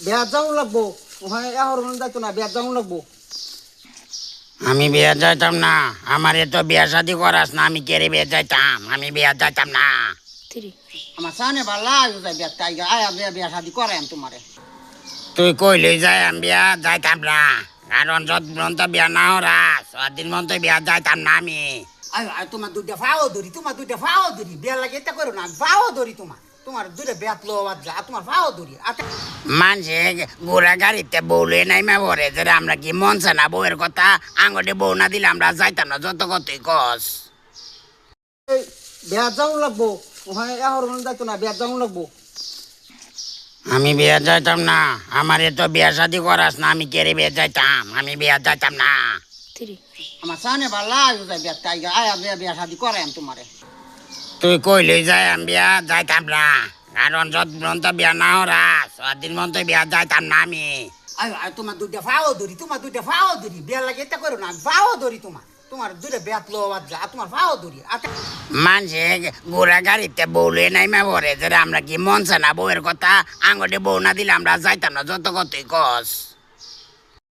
বিয়া যাও লাগবো ওখানে এখন যাইতো না বিয়া যাও লাগবো। আমি বিয়া যাইতাম না, আমার এত বিয়া শাদি করাস না, আমি কেড়ে বিয়ে যাইতাম, আমি বিয়া যাইতাম না। আমার সামনে ভালো লাগে যাই বিয়া তাই আয়া বিয়া বিয়া শাদি করাই আমি তোমারে। তুই কইলেই যাই আমি বিয়া যাইতাম না, কারণ যত পর্যন্ত বিয়া না হরাস দিন মন্ত বিয়া যাইতাম না আমি। আয় আয় তোমার দুইটা ফাও ধরি তোমার দুইটা ফাও ধরি বিয়া লাগে এটা করো না ফাও ধরি তোমার দুইটা বিয়াত লো যা তোমার ফাও ধরি। মানুষে ঘোড়া গাড়িতে বউলে নাইমা পড়ে যে আমরা কি মনছে না বউয়ের কথা, আঙুলে বউ না দিলে আমরা যাইতাম না, যত কতই কস। এই বিয়া যাও লাগবো ওখানে এখন যাইতো না বিয়া যাও লাগবো। আমি বিয়া যাইতাম না, আমার এত বিয়া শাদি করাস না, আমি কেড়ে বিয়ে যাইতাম, আমি বিয়া যাইতাম না। আমার সামনে ভালো লাগে যাই বিয়া তাই আয়া বিয়া বিয়া শাদি করাই আমি তোমারে। তুই কইলেই যাই আমি বিয়া যাইতাম না, কারণ যত পর্যন্ত বিয়া না হরাস দিন মন্ত বিয়া যাইতাম না আমি। আয় আয় তোমার দুইটা ফাও ধরি তোমার দুইটা ফাও ধরি বিয়া লাগে এটা করো না ফাও ধরি তোমার দুইটা বিয়াত লো যা তোমার ফাও ধরি। মানুষে ঘোড়া গাড়িতে বউলে নাইমা পড়ে যে আমরা কি মনছে না বউয়ের কথা, আঙুলে বউ না দিলে আমরা যাইতাম না, যত কতই কস।